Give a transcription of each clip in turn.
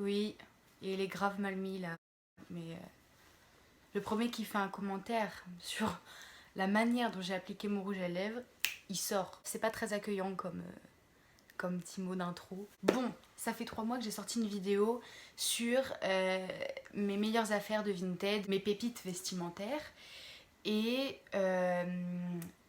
Oui, et il est grave mal mis là. Mais le premier qui fait un commentaire sur la manière dont j'ai appliqué mon rouge à lèvres, il sort. C'est pas très accueillant comme petit mot d'intro. Bon, ça fait 3 mois que j'ai sorti une vidéo sur mes meilleures affaires de Vinted, mes pépites vestimentaires. Et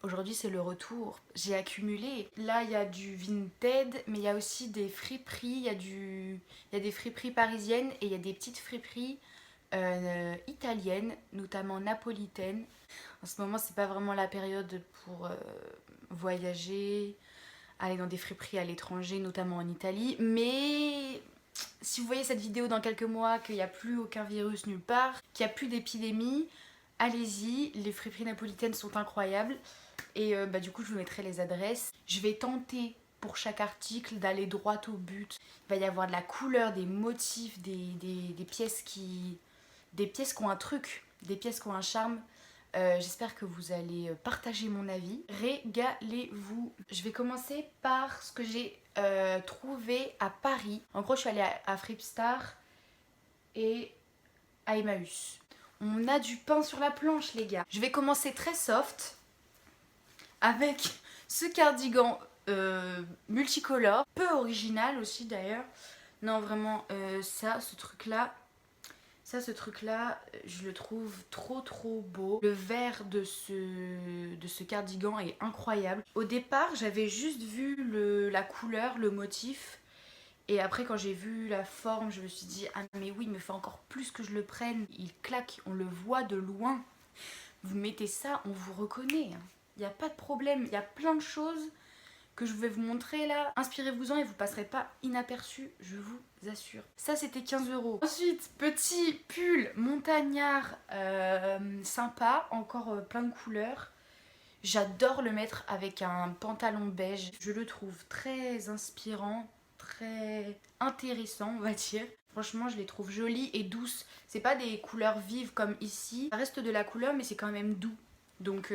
aujourd'hui c'est le retour. J'ai accumulé. Là il y a du Vinted, mais il y a aussi des friperies. Il y a des friperies parisiennes et il y a des petites friperies italiennes, notamment napolitaines. En ce moment c'est pas vraiment la période pour voyager, aller dans des friperies à l'étranger, notamment en Italie. Mais si vous voyez cette vidéo dans quelques mois, qu'il n'y a plus aucun virus nulle part, qu'il n'y a plus d'épidémie, allez-y, les friperies napolitaines sont incroyables. Et du coup, je vous mettrai les adresses. Je vais tenter pour chaque article d'aller droit au but. Il va y avoir de la couleur, des motifs, des pièces des pièces qui ont un truc, des pièces qui ont un charme. J'espère que vous allez partager mon avis. Régalez-vous. Je vais commencer par ce que j'ai trouvé à Paris. En gros, je suis allée à Fripstar et à Emmaüs. On a du pain sur la planche, les gars. Je vais commencer très soft avec ce cardigan multicolore, peu original aussi d'ailleurs. Non, vraiment, ce truc-là, je le trouve trop beau. Le vert de ce cardigan est incroyable. Au départ, j'avais juste vu la couleur, le motif. Et après, quand j'ai vu la forme, je me suis dit, ah mais oui, mais faut encore plus que je le prenne. Il claque, on le voit de loin. Vous mettez ça, on vous reconnaît. Il n'y a pas de problème. Il y a plein de choses que je vais vous montrer là. Inspirez-vous-en et vous passerez pas inaperçu, je vous assure. Ça, c'était 15 €. Ensuite, petit pull montagnard sympa, encore plein de couleurs. J'adore le mettre avec un pantalon beige. Je le trouve très inspirant, très intéressant, on va dire. Franchement, je les trouve jolies et douces. C'est pas des couleurs vives comme ici. Ça reste de la couleur, mais c'est quand même doux. Donc,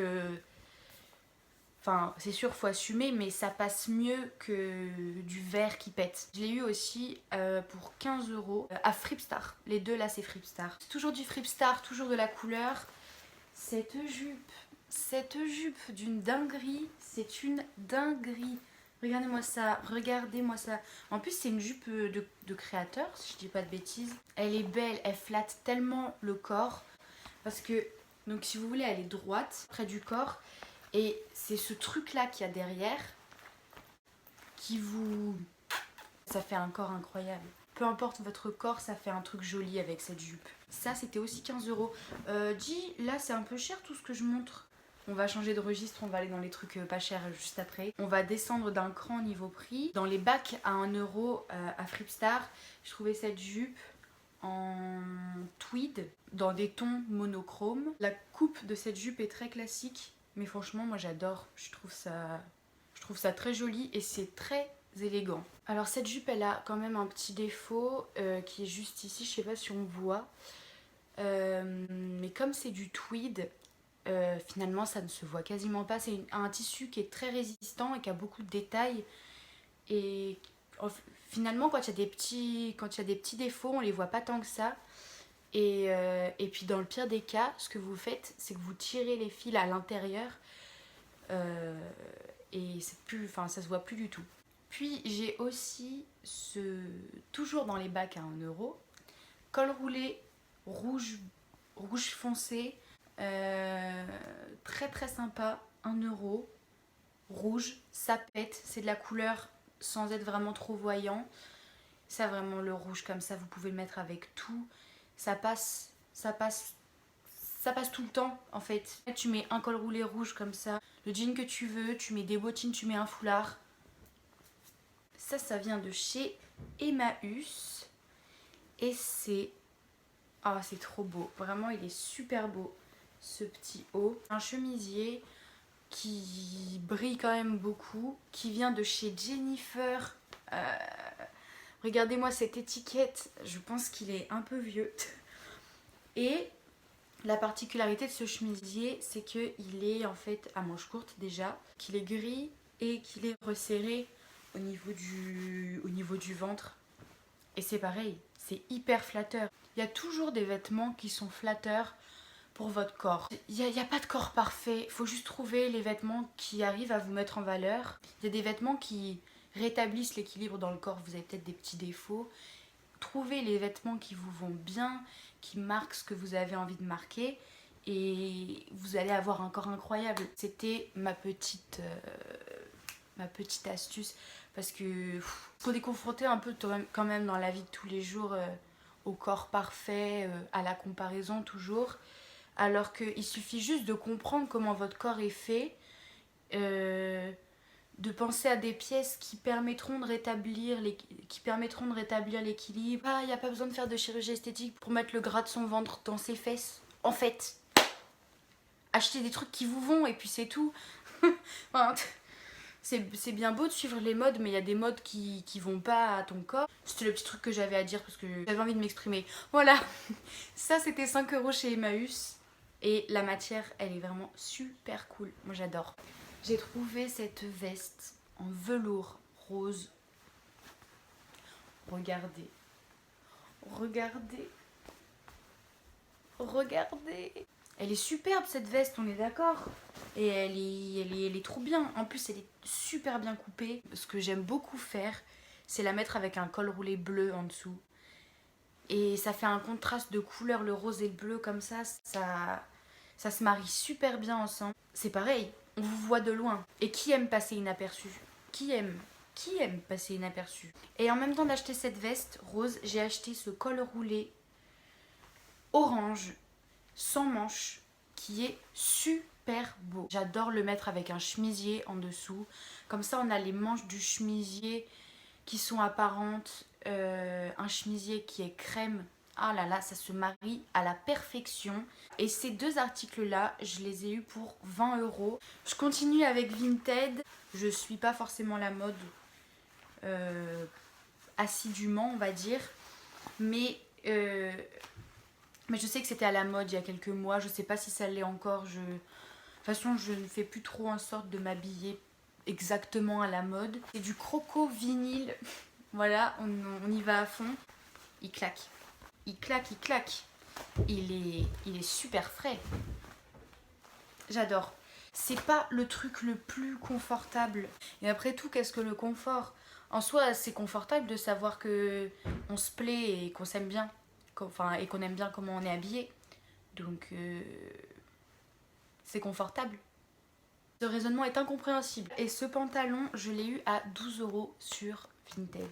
enfin, c'est sûr, faut assumer, mais ça passe mieux que du vert qui pète. Je l'ai eu aussi pour 15 € à Fripstar. Les deux là, c'est Fripstar. C'est toujours du Fripstar, toujours de la couleur. Cette jupe d'une dinguerie, c'est une dinguerie. Regardez-moi ça, regardez-moi ça. En plus, c'est une jupe de créateur, si je dis pas de bêtises. Elle est belle, elle flatte tellement le corps. Parce que, donc si vous voulez, elle est droite, près du corps. Et c'est ce truc-là qu'il y a derrière qui vous... Ça fait un corps incroyable. Peu importe votre corps, ça fait un truc joli avec cette jupe. Ça, c'était aussi 15 €. Dis, là, c'est un peu cher tout ce que je montre. On va changer de registre, on va aller dans les trucs pas chers juste après. On va descendre d'un cran niveau prix. Dans les bacs à 1 € à Fripstar, je trouvais cette jupe en tweed dans des tons monochromes. La coupe de cette jupe est très classique, mais franchement moi j'adore. Je trouve ça très joli et c'est très élégant. Alors cette jupe elle a quand même un petit défaut qui est juste ici, je sais pas si on voit, mais comme c'est du tweed, finalement ça ne se voit quasiment pas. C'est un tissu qui est très résistant et qui a beaucoup de détails et finalement quand il y a des petits défauts on les voit pas tant que ça. Et puis dans le pire des cas, ce que vous faites, c'est que vous tirez les fils à l'intérieur et c'est plus, enfin, ça se voit plus du tout. Puis j'ai aussi toujours dans les bacs à 1 €, col roulé rouge foncé, très sympa, 1 €, rouge, ça pète, c'est de la couleur sans être vraiment trop voyant. Ça vraiment le rouge comme ça, vous pouvez le mettre avec tout. Ça passe tout le temps en fait. Tu mets un col roulé rouge comme ça, le jean que tu veux, tu mets des bottines, tu mets un foulard. Ça vient de chez Emmaüs. Et c'est... Ah, c'est trop beau. Vraiment, il est super beau, ce petit haut. Un chemisier qui brille quand même beaucoup, qui vient de chez Jennifer. Regardez-moi cette étiquette, je pense qu'il est un peu vieux. Et la particularité de ce chemisier, c'est qu'il est en fait à manches courtes déjà, qu'il est gris et qu'il est resserré au niveau du ventre. Et c'est pareil, c'est hyper flatteur. Il y a toujours des vêtements qui sont flatteurs pour votre corps. Il y a pas de corps parfait, il faut juste trouver les vêtements qui arrivent à vous mettre en valeur. Il y a des vêtements qui rétablissent l'équilibre dans le corps, vous avez peut-être des petits défauts. Trouvez les vêtements qui vous vont bien, qui marquent ce que vous avez envie de marquer et vous allez avoir un corps incroyable. C'était ma petite astuce parce que on est confronté un peu quand même dans la vie de tous les jours au corps parfait, à la comparaison toujours, alors qu'il suffit juste de comprendre comment votre corps est fait, de penser à des pièces qui permettront de rétablir l'équilibre. Ah, il n'y a pas besoin de faire de chirurgie esthétique pour mettre le gras de son ventre dans ses fesses. En fait, achetez des trucs qui vous vont et puis c'est tout. Enfin, c'est bien beau de suivre les modes, mais il y a des modes qui vont pas à ton corps. C'était le petit truc que j'avais à dire parce que j'avais envie de m'exprimer. Voilà, ça c'était 5 € chez Emmaüs. Et la matière, elle est vraiment super cool. Moi j'adore. J'ai trouvé cette veste en velours rose. Regardez. Regardez. Regardez. Elle est superbe cette veste, on est d'accord. Et elle est trop bien. En plus, elle est super bien coupée. Ce que j'aime beaucoup faire, c'est la mettre avec un col roulé bleu en dessous. Et ça fait un contraste de couleurs, le rose et le bleu comme ça se marie super bien ensemble. C'est pareil, on vous voit de loin. Et qui aime passer inaperçu? Qui aime passer inaperçu? Et en même temps d'acheter cette veste rose, j'ai acheté ce col roulé orange, sans manches, qui est super beau. J'adore le mettre avec un chemisier en dessous. Comme ça, on a les manches du chemisier qui sont apparentes. Un chemisier qui est crème. Ah là là, ça se marie à la perfection. Et ces deux articles-là, je les ai eus pour 20 €. Je continue avec Vinted. Je suis pas forcément la mode assidûment, on va dire. Mais je sais que c'était à la mode il y a quelques mois. Je sais pas si ça l'est encore. De toute façon, je ne fais plus trop en sorte de m'habiller exactement à la mode. C'est du croco vinyle. Voilà, on y va à fond. Il claque. Il claque, il claque. Il est super frais. J'adore. C'est pas le truc le plus confortable. Et après tout, qu'est-ce que le confort? En soi, c'est confortable de savoir que on se plaît et qu'on s'aime bien. Et qu'on aime bien comment on est habillé. Donc, c'est confortable. Ce raisonnement est incompréhensible. Et ce pantalon, je l'ai eu à 12 € sur Vinted.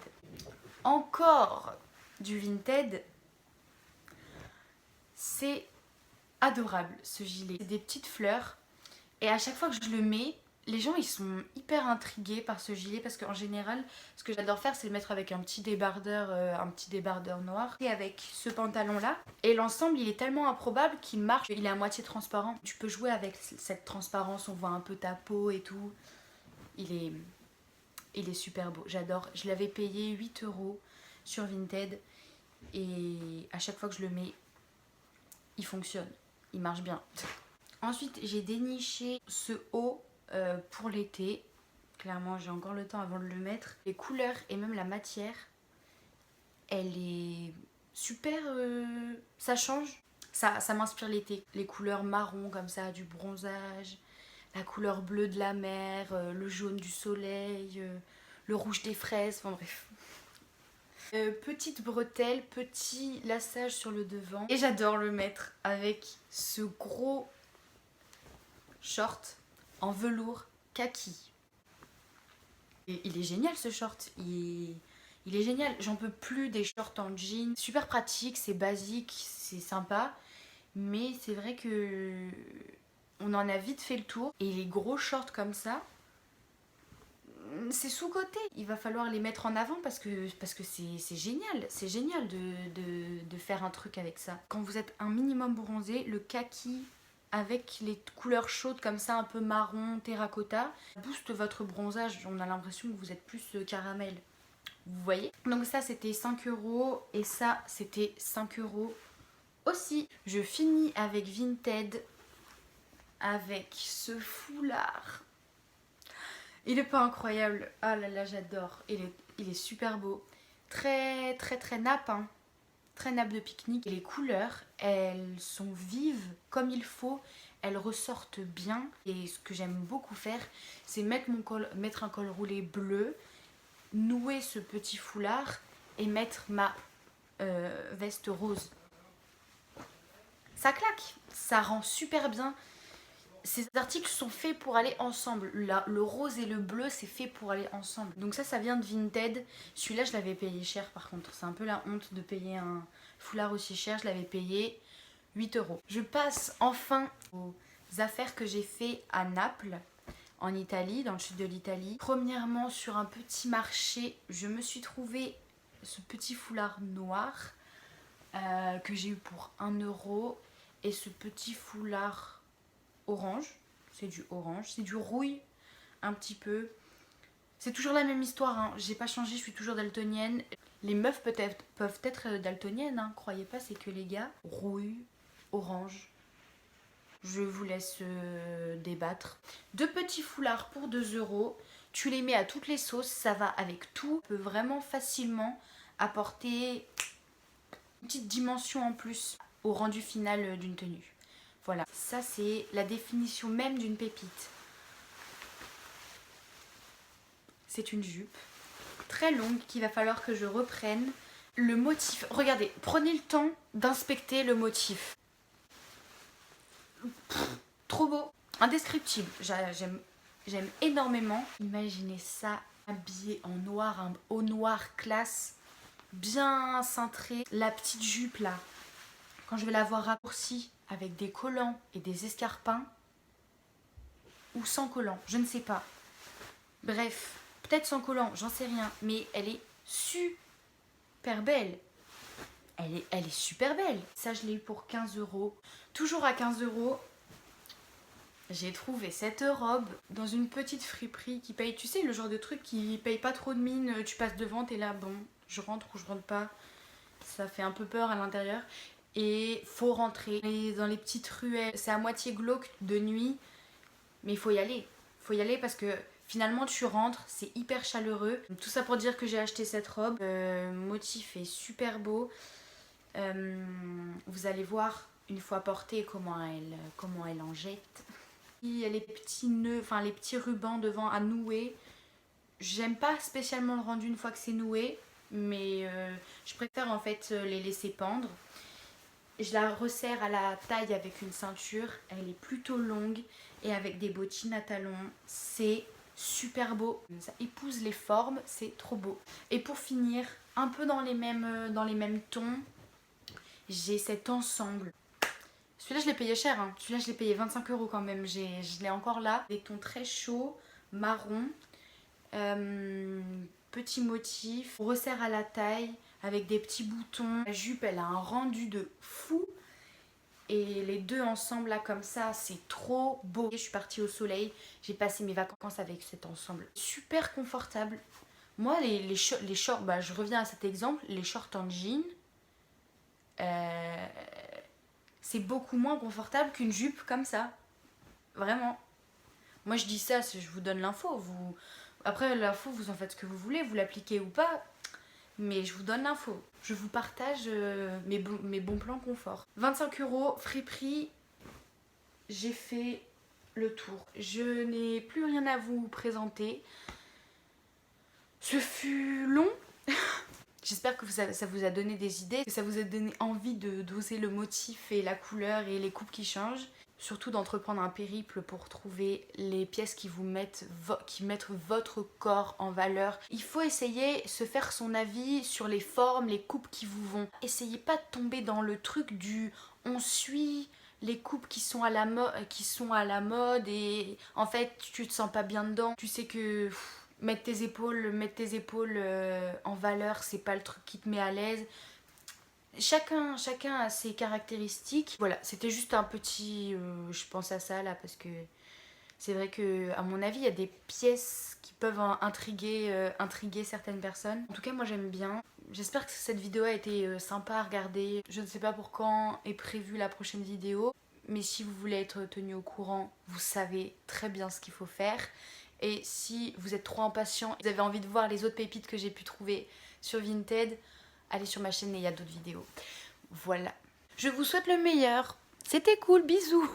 Encore du Vinted. C'est adorable ce gilet. C'est des petites fleurs. Et à chaque fois que je le mets, les gens ils sont hyper intrigués par ce gilet parce qu'en général, ce que j'adore faire, c'est le mettre avec un petit débardeur noir et avec ce pantalon là. Et l'ensemble, il est tellement improbable qu'il marche. Il est à moitié transparent. Tu peux jouer avec cette transparence, on voit un peu ta peau et tout. Il est super beau, j'adore. Je l'avais payé 8 € sur Vinted et à chaque fois que je le mets, il fonctionne, il marche bien. Ensuite, j'ai déniché ce haut pour l'été. Clairement, j'ai encore le temps avant de le mettre. Les couleurs et même la matière, elle est super... ça change. Ça m'inspire l'été. Les couleurs marron comme ça, du bronzage, la couleur bleue de la mer, le jaune du soleil, le rouge des fraises, enfin bref. Petite bretelle, petit laçage sur le devant. Et j'adore le mettre avec ce gros short en velours kaki. Et il est génial ce short. Il est génial. J'en peux plus des shorts en jean. Super pratique, c'est basique, c'est sympa. Mais c'est vrai que on en a vite fait le tour. Et les gros shorts comme ça, c'est sous-coté. Il va falloir les mettre en avant parce que c'est génial. C'est génial de faire un truc avec ça. Quand vous êtes un minimum bronzé, le kaki avec les couleurs chaudes comme ça, un peu marron, terracotta, booste votre bronzage. On a l'impression que vous êtes plus caramel. Vous voyez? Donc ça c'était 5 € et ça c'était 5 € aussi. Je finis avec Vinted avec ce foulard. Il est pas incroyable? Ah là là, j'adore. Il est super beau. très très très nappe, hein. Très nappe de pique-nique. Et les couleurs, elles sont vives comme il faut, elles ressortent bien. Et ce que j'aime beaucoup faire, c'est mettre un col roulé bleu, nouer ce petit foulard et mettre ma veste rose. Ça claque, ça rend super bien. Ces articles sont faits pour aller ensemble. Le rose et le bleu, c'est fait pour aller ensemble. Donc ça vient de Vinted. Celui-là, je l'avais payé cher par contre. C'est un peu la honte de payer un foulard aussi cher. Je l'avais payé 8 euros. Je passe enfin aux affaires que j'ai fait à Naples, en Italie, dans le sud de l'Italie. Premièrement, sur un petit marché, je me suis trouvé ce petit foulard noir que j'ai eu pour 1 euro. Et ce petit foulard orange, c'est du orange, c'est du rouille un petit peu. C'est toujours la même histoire, hein. J'ai pas changé, je suis toujours daltonienne. Les meufs peuvent être daltoniennes, hein. Croyez pas, c'est que les gars. Rouille, orange. Je vous laisse débattre. 2 petits foulards pour 2 euros. Tu les mets à toutes les sauces, ça va avec tout. Tu peux vraiment facilement apporter une petite dimension en plus au rendu final d'une tenue. Voilà, ça c'est la définition même d'une pépite. C'est une jupe très longue qu'il va falloir que je reprenne. Le motif, regardez, prenez le temps d'inspecter le motif. Trop beau, indescriptible, j'aime énormément. Imaginez ça habillé en noir, un haut noir classe, bien cintré. La petite jupe là, quand je vais l'avoir raccourcie avec des collants et des escarpins, ou sans collants, je ne sais pas. Bref, peut-être sans collants, j'en sais rien, mais elle est super belle. Elle est super belle. Ça, je l'ai eu pour 15 euros. Toujours à 15 euros, j'ai trouvé cette robe dans une petite friperie qui paye, tu sais, le genre de truc qui paye pas trop de mine. Tu passes devant, t'es là, bon, je rentre ou je rentre pas. Ça fait un peu peur à l'intérieur. Et faut rentrer. Et dans les petites ruelles, c'est à moitié glauque de nuit, mais il faut y aller. Faut y aller parce que finalement tu rentres, c'est hyper chaleureux. Tout ça pour dire que j'ai acheté cette robe. Le motif est super beau. Vous allez voir une fois portée comment elle en jette. Il y a les petits nœuds, enfin les petits rubans devant à nouer. J'aime pas spécialement le rendu une fois que c'est noué, mais je préfère en fait les laisser pendre. Je la resserre à la taille avec une ceinture. Elle est plutôt longue et avec des bottines à talons. C'est super beau. Ça épouse les formes, c'est trop beau. Et pour finir, un peu dans les mêmes tons, j'ai cet ensemble. Celui-là, je l'ai payé cher, hein. Celui-là, je l'ai payé 25 euros quand même. Je l'ai encore là. Des tons très chauds, marron. Petit motif. On resserre à la taille avec des petits boutons. La jupe, elle a un rendu de fou. Et les deux ensemble là comme ça, c'est trop beau. Je suis partie au soleil, j'ai passé mes vacances avec cet ensemble. Super confortable. Moi, les shorts, bah, je reviens à cet exemple, les shorts en jean, c'est beaucoup moins confortable qu'une jupe comme ça. Vraiment. Moi, je dis ça, je vous donne l'info. Après, l'info, vous en faites ce que vous voulez, vous l'appliquez ou pas. Mais je vous donne l'info. Je vous partage mes bons plans confort. 25 euros, friperie. J'ai fait le tour. Je n'ai plus rien à vous présenter. Ce fut long. J'espère que ça vous a donné des idées, que ça vous a donné envie de doser le motif et la couleur et les coupes qui changent. Surtout d'entreprendre un périple pour trouver les pièces qui mettent votre corps en valeur. Il faut essayer, se faire son avis sur les formes, les coupes qui vous vont. Essayez pas de tomber dans le truc du on suit les coupes qui sont à la mode et en fait tu te sens pas bien dedans. Tu sais que mettre tes épaules en valeur, c'est pas le truc qui te met à l'aise. Chacun a ses caractéristiques. Voilà, c'était juste un petit... je pense à ça là parce que c'est vrai que à mon avis, il y a des pièces qui peuvent intriguer certaines personnes. En tout cas, moi j'aime bien. J'espère que cette vidéo a été sympa à regarder. Je ne sais pas pour quand est prévue la prochaine vidéo. Mais si vous voulez être tenu au courant, vous savez très bien ce qu'il faut faire. Et si vous êtes trop impatient, vous avez envie de voir les autres pépites que j'ai pu trouver sur Vinted, allez sur ma chaîne et il y a d'autres vidéos. Voilà. Je vous souhaite le meilleur. C'était cool, bisous.